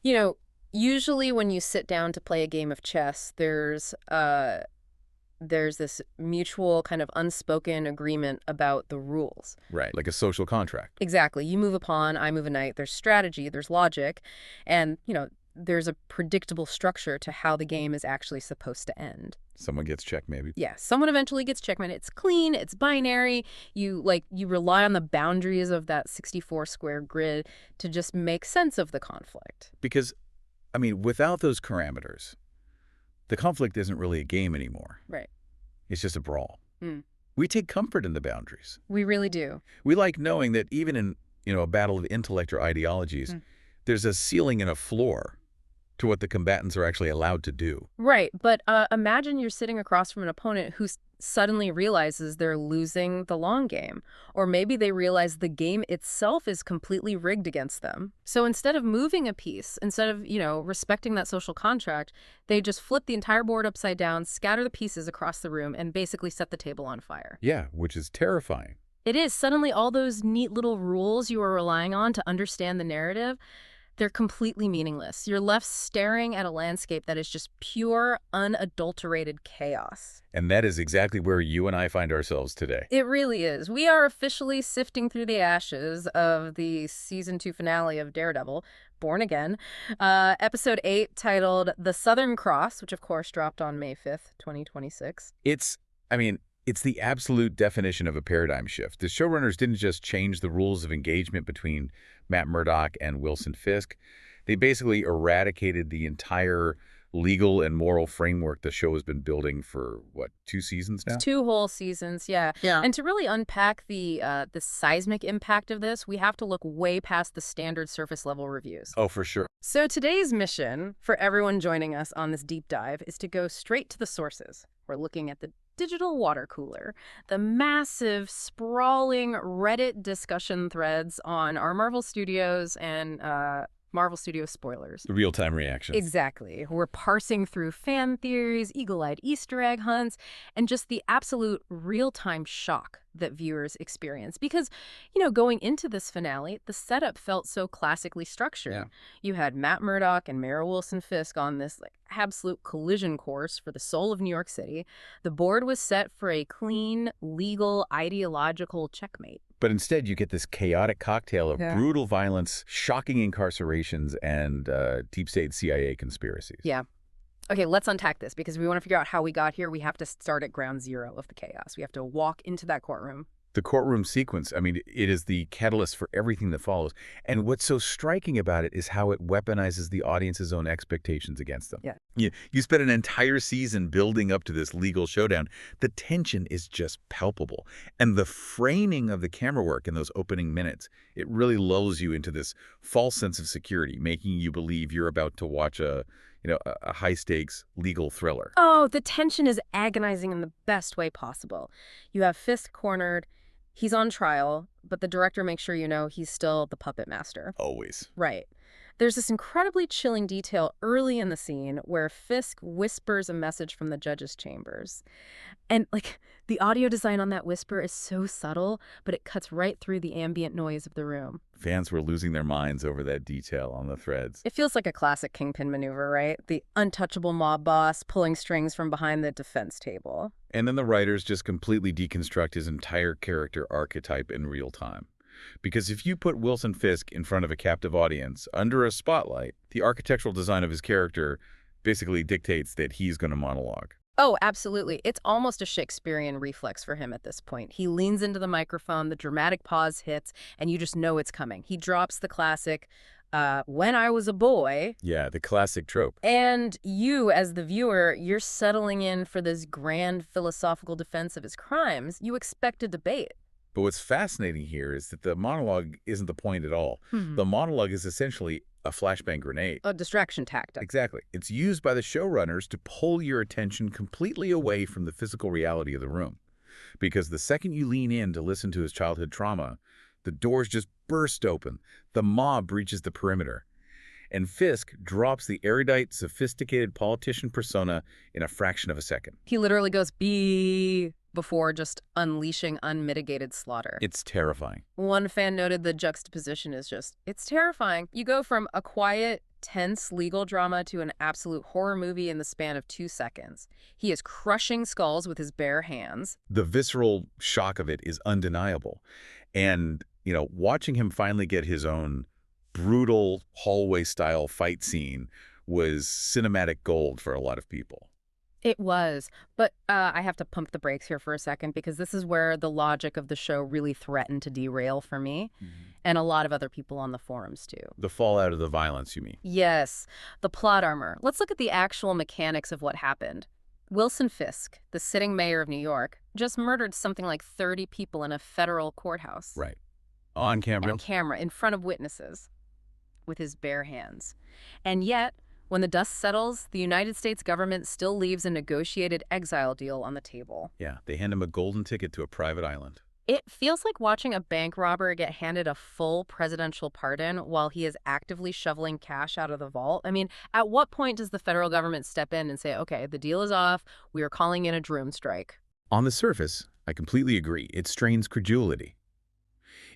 You know, usually when you sit down to play a game of chess, there's this mutual kind of unspoken agreement about the rules. Right, like a social contract. Exactly. You move a pawn, I move a knight. There's strategy, there's logic, and, there's a predictable structure to how the game is actually supposed to end. Someone gets checked, maybe. Yeah, someone eventually gets checkmate. It's clean, it's binary. You rely on the boundaries of that 64 square grid to just make sense of the conflict. Because, without those parameters, the conflict isn't really a game anymore. Right. It's just a brawl. Mm. We take comfort in the boundaries. We really do. We like knowing that even in, a battle of intellect or ideologies, there's a ceiling and a floor to what the combatants are actually allowed to do. Right, but imagine you're sitting across from an opponent who suddenly realizes they're losing the long game. Or maybe they realize the game itself is completely rigged against them. So instead of moving a piece, instead of, respecting that social contract, they just flip the entire board upside down, scatter the pieces across the room, and basically set the table on fire. Yeah, which is terrifying. It is. Suddenly all those neat little rules you were relying on to understand the narrative, they're completely meaningless. You're left staring at a landscape that is just pure, unadulterated chaos. And that is exactly where you and I find ourselves today. It really is. We are officially sifting through the ashes of the Season 2 finale of Daredevil, Born Again, Episode 8, titled The Southern Cross, which of course dropped on May 5th, 2026. It's the absolute definition of a paradigm shift. The showrunners didn't just change the rules of engagement between Matt Murdock and Wilson Fisk. They basically eradicated the entire legal and moral framework the show has been building for, 2 seasons now? It's 2 whole seasons, yeah. And to really unpack the seismic impact of this, we have to look way past the standard surface level reviews. Oh, for sure. So today's mission for everyone joining us on this deep dive is to go straight to the sources. We're looking at the digital water cooler, the massive, sprawling Reddit discussion threads on our Marvel Studios and Marvel Studios spoilers. The real-time reactions. Exactly. We're parsing through fan theories, eagle-eyed Easter egg hunts, and just the absolute real-time shock that viewers experience. Because, going into this finale, the setup felt so classically structured. Yeah. You had Matt Murdock and Mayor Wilson Fisk on this absolute collision course for the soul of New York City. The board was set for a clean, legal, ideological checkmate. But instead, you get this chaotic cocktail of brutal violence, shocking incarcerations, and deep state CIA conspiracies. Yeah. Okay, let's unpack this, because we want to figure out how we got here. We have to start at ground zero of the chaos. We have to walk into that courtroom. The courtroom sequence, it is the catalyst for everything that follows. And what's so striking about it is how it weaponizes the audience's own expectations against them. Yeah. You spent an entire season building up to this legal showdown. The tension is just palpable. And the framing of the camera work in those opening minutes, it really lulls you into this false sense of security, making you believe you're about to watch a high-stakes legal thriller. Oh, the tension is agonizing in the best way possible. You have Fisk cornered. He's on trial, but the director makes sure he's still the puppet master. Always. Right. There's this incredibly chilling detail early in the scene where Fisk whispers a message from the judge's chambers. And, the audio design on that whisper is so subtle, but it cuts right through the ambient noise of the room. Fans were losing their minds over that detail on the threads. It feels like a classic Kingpin maneuver, right? The untouchable mob boss pulling strings from behind the defense table. And then the writers just completely deconstruct his entire character archetype in real time. Because if you put Wilson Fisk in front of a captive audience, under a spotlight, the architectural design of his character basically dictates that he's going to monologue. Oh, absolutely. It's almost a Shakespearean reflex for him at this point. He leans into the microphone, the dramatic pause hits, and you just know it's coming. He drops the classic, when I was a boy. Yeah, the classic trope. And you, as the viewer, you're settling in for this grand philosophical defense of his crimes. You expect a debate. But what's fascinating here is that the monologue isn't the point at all. The monologue is essentially a flashbang grenade. A distraction tactic. Exactly. It's used by the showrunners to pull your attention completely away from the physical reality of the room. Because the second you lean in to listen to his childhood trauma, the doors just burst open. The mob breaches the perimeter. And Fisk drops the erudite, sophisticated politician persona in a fraction of a second. He literally goes, "Be," before just unleashing unmitigated slaughter. It's terrifying. One fan noted the juxtaposition is it's terrifying. You go from a quiet, tense legal drama to an absolute horror movie in the span of 2 seconds. He is crushing skulls with his bare hands. The visceral shock of it is undeniable. And, watching him finally get his own brutal hallway-style fight scene was cinematic gold for a lot of people. It was, but I have to pump the brakes here for a second because this is where the logic of the show really threatened to derail for me, and a lot of other people on the forums too. The fallout of the violence, you mean? Yes, the plot armor. Let's look at the actual mechanics of what happened. Wilson Fisk, the sitting mayor of New York, just murdered something like 30 people in a federal courthouse. Right. On camera? On camera, in front of witnesses, with his bare hands. And yet, when the dust settles, the United States government still leaves a negotiated exile deal on the table. Yeah, they hand him a golden ticket to a private island. It feels like watching a bank robber get handed a full presidential pardon while he is actively shoveling cash out of the vault. I mean, at what point does the federal government step in and say, okay, the deal is off, we are calling in a drone strike? On the surface, I completely agree. It strains credulity.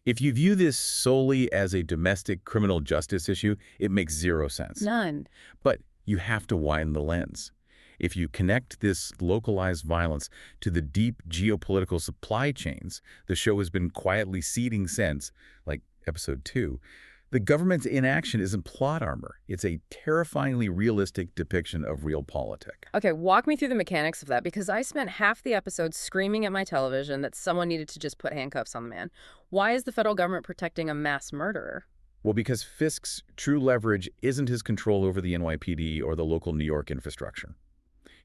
If you view this solely as a domestic criminal justice issue, it makes zero sense. None. But you have to widen the lens. If you connect this localized violence to the deep geopolitical supply chains the show has been quietly seeding since, like episode 2, the government's inaction isn't plot armor. It's a terrifyingly realistic depiction of real politics. Okay, walk me through the mechanics of that, because I spent half the episode screaming at my television that someone needed to just put handcuffs on the man. Why is the federal government protecting a mass murderer? Well, because Fisk's true leverage isn't his control over the NYPD or the local New York infrastructure.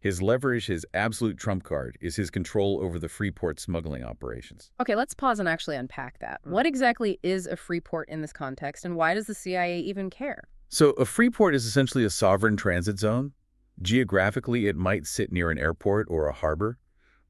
His leverage, his absolute trump card, is his control over the Freeport smuggling operations. Okay, let's pause and actually unpack that. What exactly is a Freeport in this context, and why does the CIA even care? So a Freeport is essentially a sovereign transit zone. Geographically, it might sit near an airport or a harbor,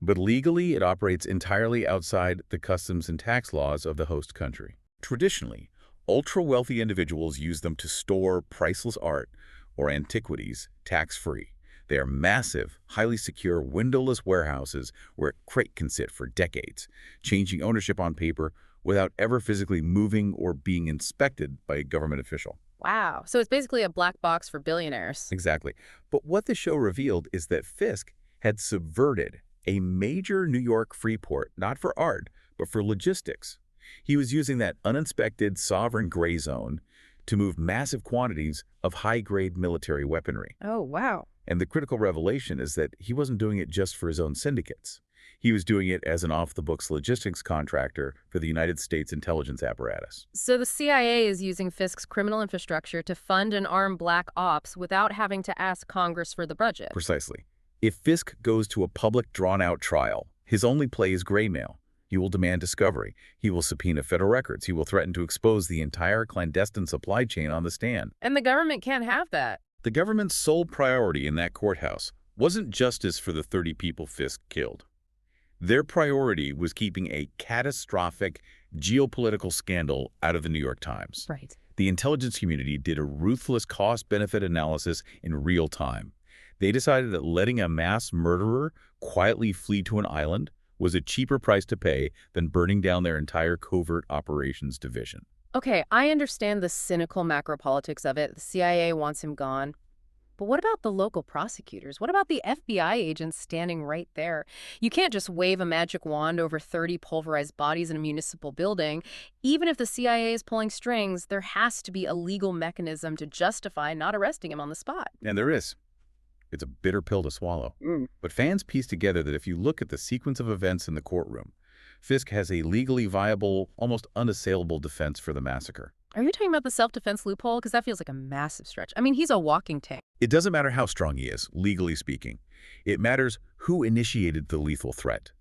but legally it operates entirely outside the customs and tax laws of the host country. Traditionally, ultra-wealthy individuals use them to store priceless art or antiquities tax-free. They are massive, highly secure, windowless warehouses where a crate can sit for decades, changing ownership on paper without ever physically moving or being inspected by a government official. Wow, so it's basically a black box for billionaires. Exactly. But what the show revealed is that Fisk had subverted a major New York Freeport, not for art, but for logistics. He was using that uninspected sovereign gray zone to move massive quantities of high-grade military weaponry. Oh, wow. And the critical revelation is that he wasn't doing it just for his own syndicates. He was doing it as an off-the-books logistics contractor for the United States intelligence apparatus. So the CIA is using Fisk's criminal infrastructure to fund and arm black ops without having to ask Congress for the budget. Precisely. If Fisk goes to a public, drawn-out trial, his only play is graymail. He will demand discovery. He will subpoena federal records. He will threaten to expose the entire clandestine supply chain on the stand. And the government can't have that. The government's sole priority in that courthouse wasn't justice for the 30 people Fisk killed. Their priority was keeping a catastrophic geopolitical scandal out of the New York Times. Right. The intelligence community did a ruthless cost-benefit analysis in real time. They decided that letting a mass murderer quietly flee to an island was a cheaper price to pay than burning down their entire covert operations division. Okay, I understand the cynical macro politics of it. The CIA wants him gone. But what about the local prosecutors? What about the FBI agents standing right there? You can't just wave a magic wand over 30 pulverized bodies in a municipal building. Even if the CIA is pulling strings, there has to be a legal mechanism to justify not arresting him on the spot. And there is. It's a bitter pill to swallow. But fans piece together that if you look at the sequence of events in the courtroom, Fisk has a legally viable, almost unassailable defense for the massacre. Are you talking about the self-defense loophole? Because that feels like a massive stretch. I mean, he's a walking tank. It doesn't matter how strong he is, legally speaking. It matters who initiated the lethal threat.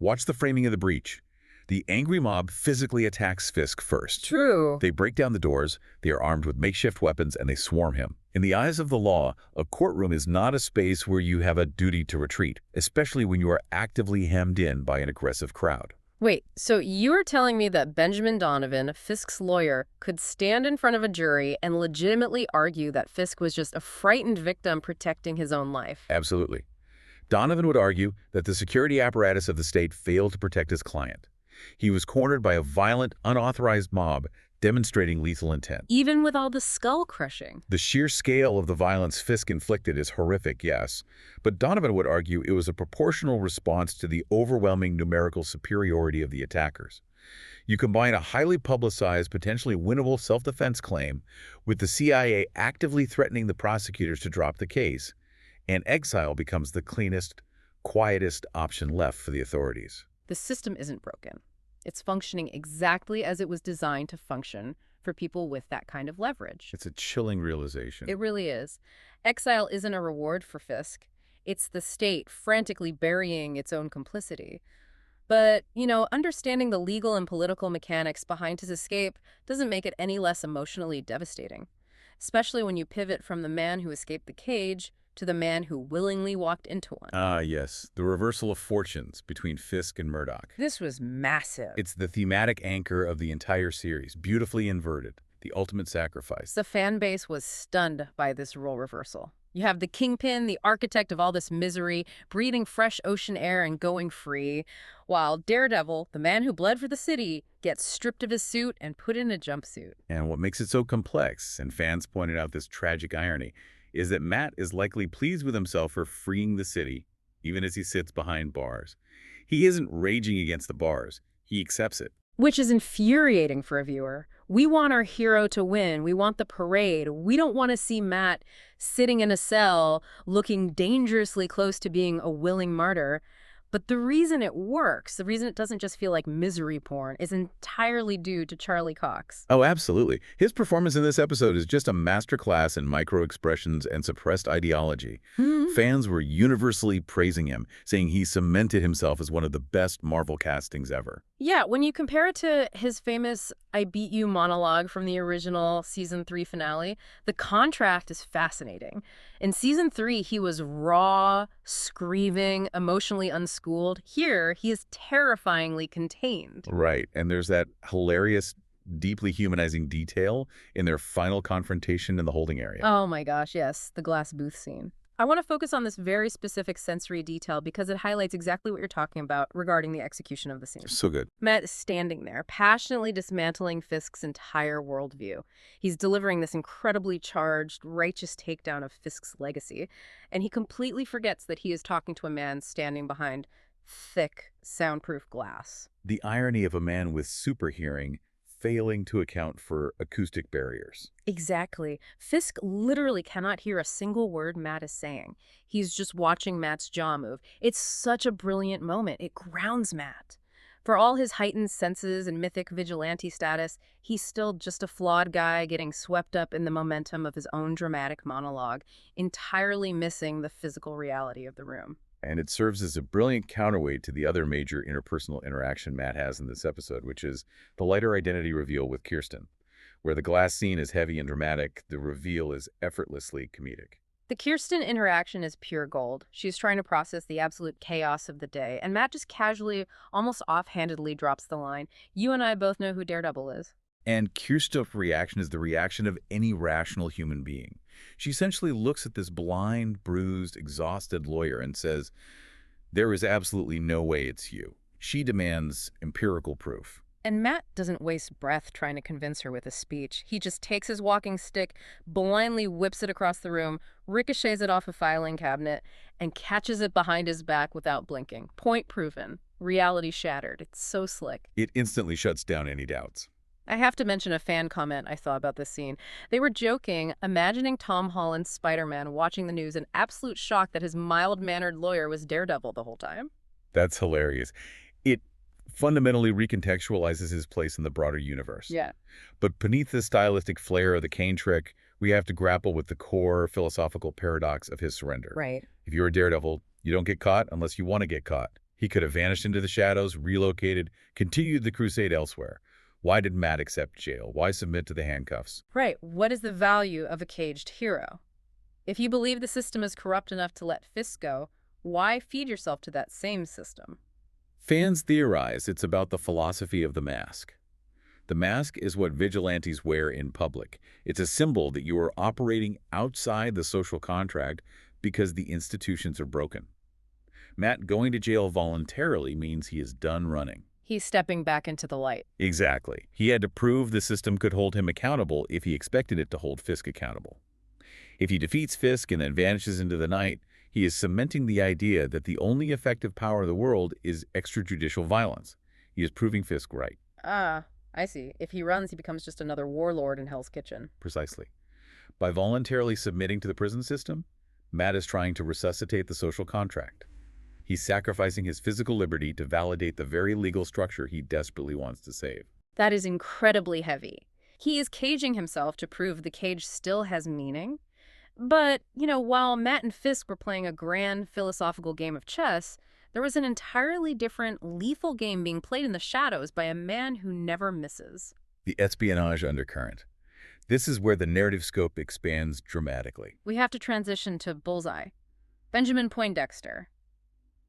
Watch the framing of the breach. The angry mob physically attacks Fisk first. True. They break down the doors, they are armed with makeshift weapons, and they swarm him. In the eyes of the law, a courtroom is not a space where you have a duty to retreat, especially when you are actively hemmed in by an aggressive crowd. Wait, so you're telling me that Benjamin Donovan, Fisk's lawyer, could stand in front of a jury and legitimately argue that Fisk was just a frightened victim protecting his own life? Absolutely. Donovan would argue that the security apparatus of the state failed to protect his client. He was cornered by a violent, unauthorized mob demonstrating lethal intent. Even with all the skull crushing. The sheer scale of the violence Fisk inflicted is horrific, yes, but Donovan would argue it was a proportional response to the overwhelming numerical superiority of the attackers. You combine a highly publicized, potentially winnable self-defense claim with the CIA actively threatening the prosecutors to drop the case, and exile becomes the cleanest, quietest option left for the authorities. The system isn't broken. It's functioning exactly as it was designed to function for people with that kind of leverage. It's a chilling realization. It really is. Exile isn't a reward for Fisk. It's the state frantically burying its own complicity. But, understanding the legal and political mechanics behind his escape doesn't make it any less emotionally devastating, especially when you pivot from the man who escaped the cage to the man who willingly walked into one. Ah, yes, the reversal of fortunes between Fisk and Murdoch. This was massive. It's the thematic anchor of the entire series, beautifully inverted, the ultimate sacrifice. The fan base was stunned by this role reversal. You have the kingpin, the architect of all this misery, breathing fresh ocean air and going free, while Daredevil, the man who bled for the city, gets stripped of his suit and put in a jumpsuit. And what makes it so complex, and fans pointed out this tragic irony, is that Matt is likely pleased with himself for freeing the city, even as he sits behind bars. He isn't raging against the bars. He accepts it. Which is infuriating for a viewer. We want our hero to win. We want the parade. We don't want to see Matt sitting in a cell looking dangerously close to being a willing martyr. But the reason it works, the reason it doesn't just feel like misery porn, is entirely due to Charlie Cox. Oh, absolutely. His performance in this episode is just a masterclass in micro-expressions and suppressed ideology. Fans were universally praising him, saying he cemented himself as one of the best Marvel castings ever. Yeah, when you compare it to his famous "I beat you" monologue from the original Season 3 finale, the contrast is fascinating. In Season 3, he was raw, screaming, emotionally unschooled. Here, he is terrifyingly contained. Right, and there's that hilarious, deeply humanizing detail in their final confrontation in the holding area. Oh my gosh, yes, the glass booth scene. I want to focus on this very specific sensory detail because it highlights exactly what you're talking about regarding the execution of the scene. So good. Matt is standing there, passionately dismantling Fisk's entire worldview. He's delivering this incredibly charged, righteous takedown of Fisk's legacy, and he completely forgets that he is talking to a man standing behind thick, soundproof glass. The irony of a man with super hearing failing to account for acoustic barriers. Exactly. Fisk literally cannot hear a single word Matt is saying. He's just watching Matt's jaw move. It's such a brilliant moment. It grounds Matt. For all his heightened senses and mythic vigilante status, he's still just a flawed guy getting swept up in the momentum of his own dramatic monologue, entirely missing the physical reality of the room. And it serves as a brilliant counterweight to the other major interpersonal interaction Matt has in this episode, which is the lighter identity reveal with Kirsten. Where the glass scene is heavy and dramatic, the reveal is effortlessly comedic. The Kirsten interaction is pure gold. She's trying to process the absolute chaos of the day, and Matt just casually, almost offhandedly drops the line, "You and I both know who Daredevil is." And Kirsten's reaction is the reaction of any rational human being. She essentially looks at this blind, bruised, exhausted lawyer and says, "There is absolutely no way it's you." She demands empirical proof. And Matt doesn't waste breath trying to convince her with a speech. He just takes his walking stick, blindly whips it across the room, ricochets it off a filing cabinet, and catches it behind his back without blinking. Point proven. Reality shattered. It's so slick. It instantly shuts down any doubts. I have to mention a fan comment I saw about this scene. They were joking, imagining Tom Holland's Spider-Man watching the news in absolute shock that his mild-mannered lawyer was Daredevil the whole time. That's hilarious. It fundamentally recontextualizes his place in the broader universe. Yeah. But beneath the stylistic flair of the cane trick, we have to grapple with the core philosophical paradox of his surrender. Right. If you're a Daredevil, you don't get caught unless you want to get caught. He could have vanished into the shadows, relocated, continued the crusade elsewhere. Why did Matt accept jail? Why submit to the handcuffs? Right. What is the value of a caged hero? If you believe the system is corrupt enough to let Fisk go, why feed yourself to that same system? Fans theorize it's about the philosophy of the mask. The mask is what vigilantes wear in public. It's a symbol that you are operating outside the social contract because the institutions are broken. Matt going to jail voluntarily means he is done running. He's stepping back into the light. Exactly. He had to prove the system could hold him accountable if he expected it to hold Fisk accountable. If he defeats Fisk and then vanishes into the night, he is cementing the idea that the only effective power in the world is extrajudicial violence. He is proving Fisk right. Ah, I see. If he runs, he becomes just another warlord in Hell's Kitchen. Precisely. By voluntarily submitting to the prison system, Matt is trying to resuscitate the social contract. He's sacrificing his physical liberty to validate the very legal structure he desperately wants to save. That is incredibly heavy. He is caging himself to prove the cage still has meaning. But, while Matt and Fisk were playing a grand philosophical game of chess, there was an entirely different, lethal game being played in the shadows by a man who never misses. The espionage undercurrent. This is where the narrative scope expands dramatically. We have to transition to Bullseye. Benjamin Poindexter.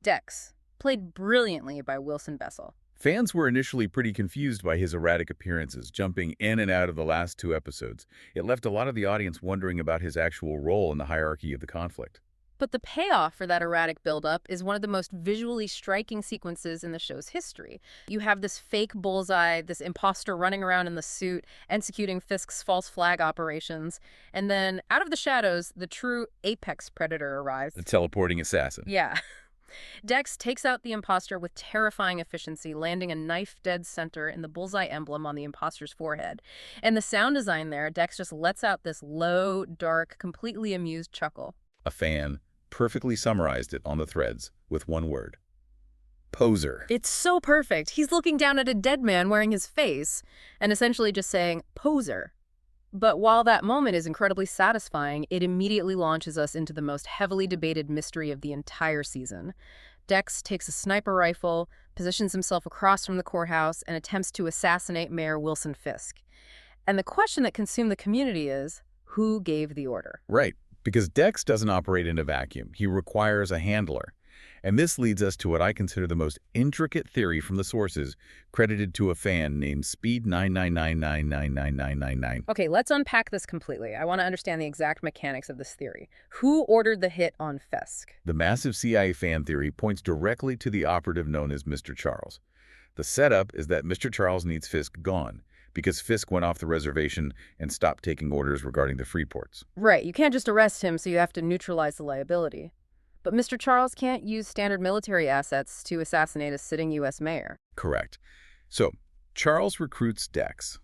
Dex, played brilliantly by Wilson Bessel. Fans were initially pretty confused by his erratic appearances, jumping in and out of the last two episodes. It left a lot of the audience wondering about his actual role in the hierarchy of the conflict. But the payoff for that erratic buildup is one of the most visually striking sequences in the show's history. You have this fake Bullseye, this imposter running around in the suit, executing Fisk's false flag operations, and then, out of the shadows, the true apex predator arrives. The teleporting assassin. Yeah. Dex takes out the imposter with terrifying efficiency, landing a knife dead center in the bullseye emblem on the imposter's forehead. And the sound design there, Dex just lets out this low, dark, completely amused chuckle. A fan perfectly summarized it on the threads with one word. Poser. It's so perfect. He's looking down at a dead man wearing his face and essentially just saying, poser. But while that moment is incredibly satisfying, it immediately launches us into the most heavily debated mystery of the entire season. Dex takes a sniper rifle, positions himself across from the courthouse, and attempts to assassinate Mayor Wilson Fisk. And the question that consumed the community is, who gave the order? Right, because Dex doesn't operate in a vacuum. He requires a handler. And this leads us to what I consider the most intricate theory from the sources, credited to a fan named Speed999999999. Okay, let's unpack this completely. I want to understand the exact mechanics of this theory. Who ordered the hit on Fisk? The massive CIA fan theory points directly to the operative known as Mr. Charles. The setup is that Mr. Charles needs Fisk gone, because Fisk went off the reservation and stopped taking orders regarding the free ports. Right, you can't just arrest him, so you have to neutralize the liability. But Mr. Charles can't use standard military assets to assassinate a sitting U.S. mayor. Correct. So, Charles recruits Dex.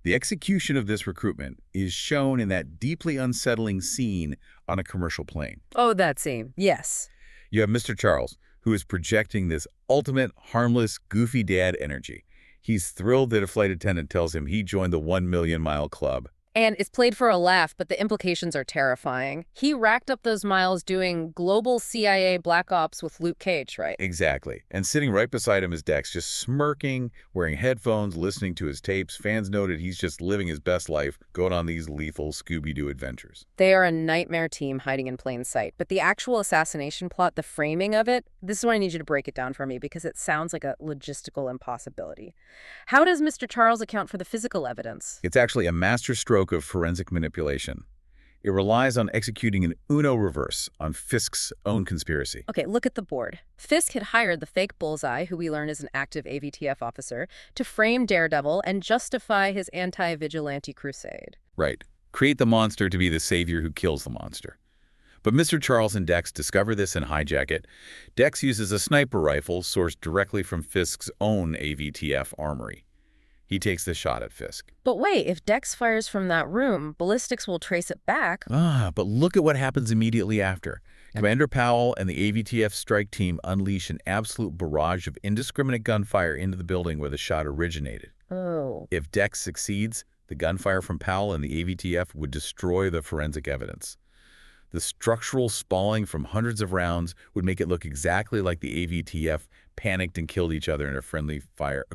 The execution of this recruitment is shown in that deeply unsettling scene on a commercial plane. Oh, that scene. Yes. You have Mr. Charles, who is projecting this ultimate, harmless, goofy dad energy. He's thrilled that a flight attendant tells him he joined the 1 Million Mile Club. And it's played for a laugh, but the implications are terrifying. He racked up those miles doing global CIA black ops with Luke Cage, right? Exactly. And sitting right beside him is Dex, just smirking, wearing headphones, listening to his tapes. Fans noted he's just living his best life, going on these lethal Scooby-Doo adventures. They are a nightmare team hiding in plain sight. But the actual assassination plot, the framing of it, this is why I need you to break it down for me, because it sounds like a logistical impossibility. How does Mr. Charles account for the physical evidence? It's actually a masterstroke of forensic manipulation. It relies on executing an Uno reverse on Fisk's own conspiracy. Okay, look at the board. Fisk had hired the fake Bullseye, who we learn is an active AVTF officer, to frame Daredevil and justify his anti-vigilante crusade. Right. Create the monster to be the savior who kills the monster. But Mr. Charles and Dex discover this and hijack it. Dex uses a sniper rifle sourced directly from Fisk's own AVTF armory. He takes the shot at Fisk. But wait, if Dex fires from that room, ballistics will trace it back. But look at what happens immediately after. Commander Powell and the AVTF strike team unleash an absolute barrage of indiscriminate gunfire into the building where the shot originated. Oh. If Dex succeeds, the gunfire from Powell and the AVTF would destroy the forensic evidence. The structural spalling from hundreds of rounds would make it look exactly like the AVTF panicked and killed each other in a friendly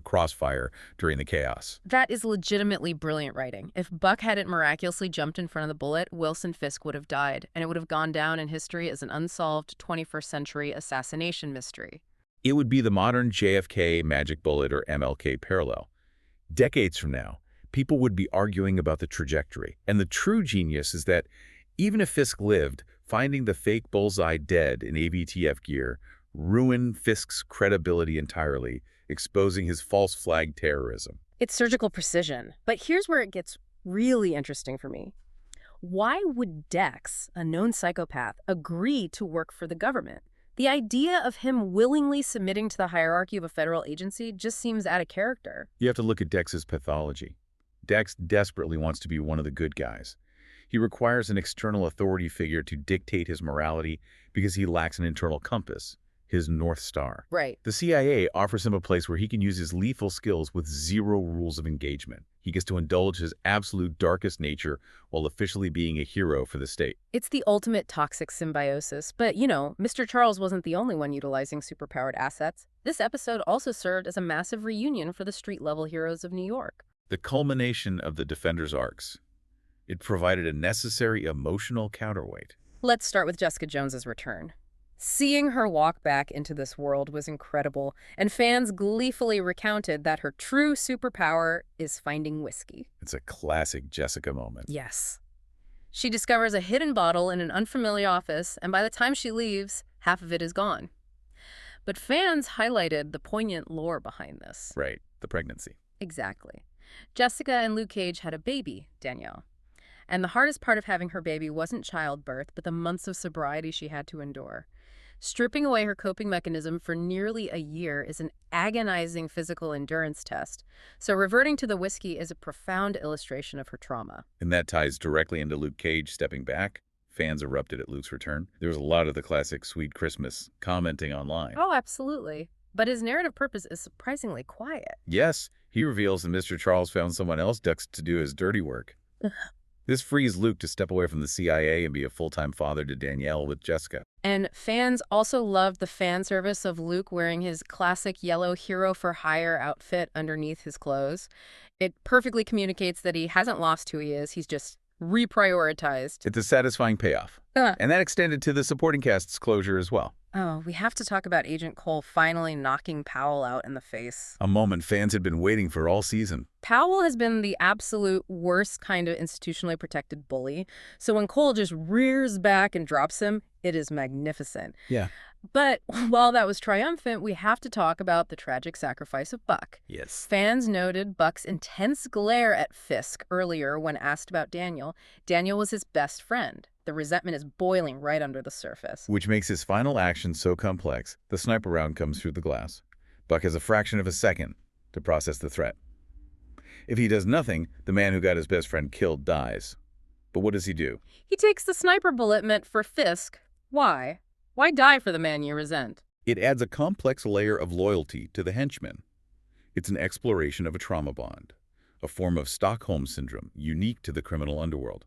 crossfire during the chaos. That is legitimately brilliant writing. If Buck hadn't miraculously jumped in front of the bullet, Wilson Fisk would have died, and it would have gone down in history as an unsolved 21st century assassination mystery. It would be the modern JFK magic bullet or MLK parallel. Decades from now, people would be arguing about the trajectory. And the true genius is that even if Fisk lived, finding the fake Bullseye dead in AVTF gear ruined Fisk's credibility entirely. exposing his false flag terrorism. It's surgical precision. But here's where it gets really interesting for me. Why would Dex, a known psychopath, agree to work for the government? The idea of him willingly submitting to the hierarchy of a federal agency just seems out of character. You have to look at Dex's pathology. Dex desperately wants to be one of the good guys. He requires an external authority figure to dictate his morality because he lacks an internal compass, his North Star. Right. The CIA offers him a place where he can use his lethal skills with zero rules of engagement. He gets to indulge his absolute darkest nature while officially being a hero for the state. It's the ultimate toxic symbiosis. But, Mr. Charles wasn't the only one utilizing superpowered assets. This episode also served as a massive reunion for the street-level heroes of New York. The culmination of the Defenders' arcs. It provided a necessary emotional counterweight. Let's start with Jessica Jones's return. Seeing her walk back into this world was incredible, and fans gleefully recounted that her true superpower is finding whiskey. It's a classic Jessica moment. Yes. She discovers a hidden bottle in an unfamiliar office, and by the time she leaves, half of it is gone. But fans highlighted the poignant lore behind this. Right, the pregnancy. Exactly. Jessica and Luke Cage had a baby, Danielle. And the hardest part of having her baby wasn't childbirth, but the months of sobriety she had to endure. Stripping away her coping mechanism for nearly a year is an agonizing physical endurance test, so reverting to the whiskey is a profound illustration of her trauma. And that ties directly into Luke Cage stepping back. Fans erupted at Luke's return. There was a lot of the classic Sweet Christmas commenting online. Oh, absolutely. But his narrative purpose is surprisingly quiet. Yes, he reveals that Mr. Charles found someone else to do his dirty work. This frees Luke to step away from the CIA and be a full-time father to Danielle with Jessica. And fans also loved the fan service of Luke wearing his classic yellow hero-for-hire outfit underneath his clothes. It perfectly communicates that he hasn't lost who he is. He's just reprioritized. It's a satisfying payoff. And that extended to the supporting cast's closure as well. Oh, we have to talk about Agent Cole finally knocking Powell out in the face. A moment fans had been waiting for all season. Powell has been the absolute worst kind of institutionally protected bully. So when Cole just rears back and drops him, it is magnificent. Yeah. But while that was triumphant, we have to talk about the tragic sacrifice of Buck. Yes. Fans noted Buck's intense glare at Fisk earlier when asked about Daniel. Daniel was his best friend. The resentment is boiling right under the surface. Which makes his final action so complex. The sniper round comes through the glass. Buck has a fraction of a second to process the threat. If he does nothing, the man who got his best friend killed dies. But what does he do? He takes the sniper bullet meant for Fisk. Why? Why die for the man you resent? It adds a complex layer of loyalty to the henchman. It's an exploration of a trauma bond, a form of Stockholm syndrome unique to the criminal underworld.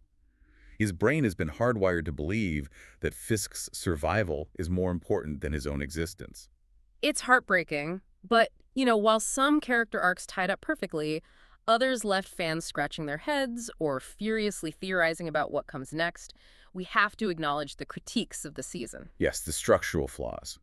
His brain has been hardwired to believe that Fisk's survival is more important than his own existence. It's heartbreaking, but, while some character arcs tied up perfectly, others left fans scratching their heads or furiously theorizing about what comes next. We have to acknowledge the critiques of the season. Yes, the structural flaws.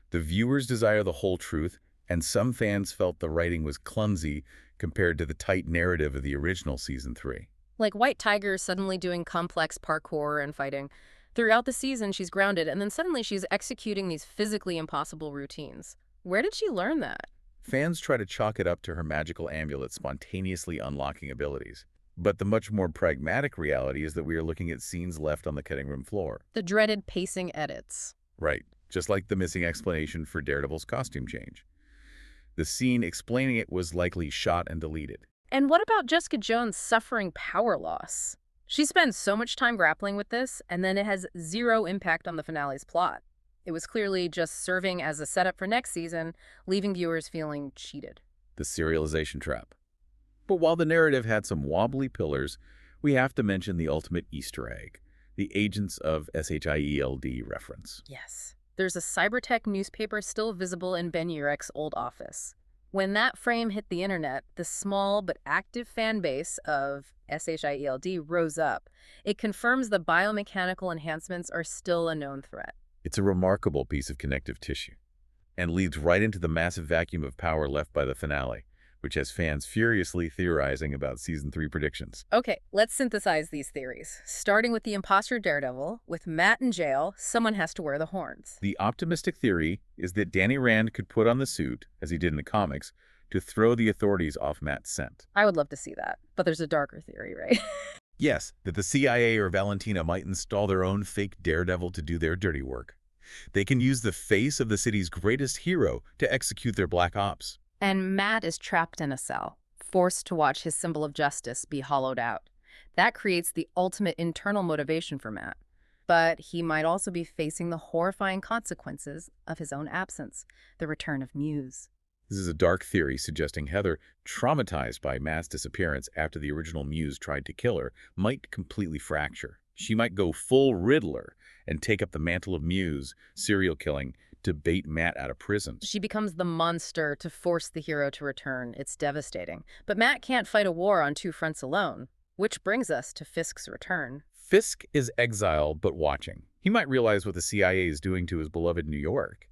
The viewers desire the whole truth, and some fans felt the writing was clumsy compared to the tight narrative of the original Season 3. Like White Tiger suddenly doing complex parkour and fighting. Throughout the season, she's grounded, and then suddenly she's executing these physically impossible routines. Where did she learn that? Fans try to chalk it up to her magical amulet spontaneously unlocking abilities. But the much more pragmatic reality is that we are looking at scenes left on the cutting room floor. The dreaded pacing edits. Right, just like the missing explanation for Daredevil's costume change. The scene explaining it was likely shot and deleted. And what about Jessica Jones suffering power loss? She spends so much time grappling with this, and then it has zero impact on the finale's plot. It was clearly just serving as a setup for next season, leaving viewers feeling cheated. The serialization trap. But while the narrative had some wobbly pillars, we have to mention the ultimate Easter egg, the Agents of SHIELD reference. Yes. There's a cybertech newspaper still visible in Ben Urek's old office. When that frame hit the internet, the small but active fan base of SHIELD rose up. It confirms the biomechanical enhancements are still a known threat. It's a remarkable piece of connective tissue, and leads right into the massive vacuum of power left by the finale, which has fans furiously theorizing about Season 3 predictions. Okay, let's synthesize these theories. Starting with the imposter Daredevil, with Matt in jail, someone has to wear the horns. The optimistic theory is that Danny Rand could put on the suit, as he did in the comics, to throw the authorities off Matt's scent. I would love to see that, but there's a darker theory, right? Yes, that the CIA or Valentina might install their own fake Daredevil to do their dirty work. They can use the face of the city's greatest hero to execute their black ops. And Matt is trapped in a cell, forced to watch his symbol of justice be hollowed out. That creates the ultimate internal motivation for Matt. But he might also be facing the horrifying consequences of his own absence, the return of Muse. This is a dark theory suggesting Heather, traumatized by Matt's disappearance after the original Muse tried to kill her, might completely fracture. She might go full Riddler and take up the mantle of Muse, serial killing, to bait Matt out of prison. She becomes the monster to force the hero to return. It's devastating. But Matt can't fight a war on two fronts alone, which brings us to Fisk's return. Fisk is exiled but watching. He might realize what the CIA is doing to his beloved New York.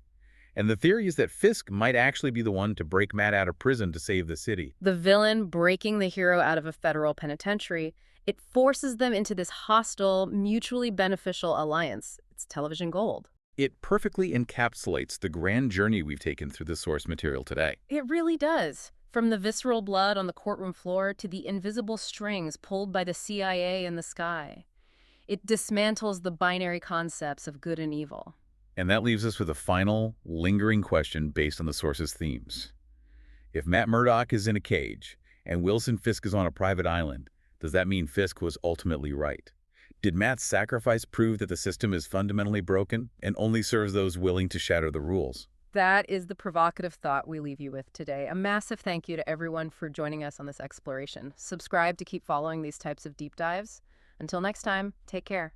And the theory is that Fisk might actually be the one to break Matt out of prison to save the city. The villain breaking the hero out of a federal penitentiary, it forces them into this hostile, mutually beneficial alliance. It's television gold. It perfectly encapsulates the grand journey we've taken through the source material today. It really does. From the visceral blood on the courtroom floor to the invisible strings pulled by the CIA in the sky. It dismantles the binary concepts of good and evil. And that leaves us with a final, lingering question based on the source's themes. If Matt Murdock is in a cage and Wilson Fisk is on a private island, does that mean Fisk was ultimately right? Did Matt's sacrifice prove that the system is fundamentally broken and only serves those willing to shatter the rules? That is the provocative thought we leave you with today. A massive thank you to everyone for joining us on this exploration. Subscribe to keep following these types of deep dives. Until next time, take care.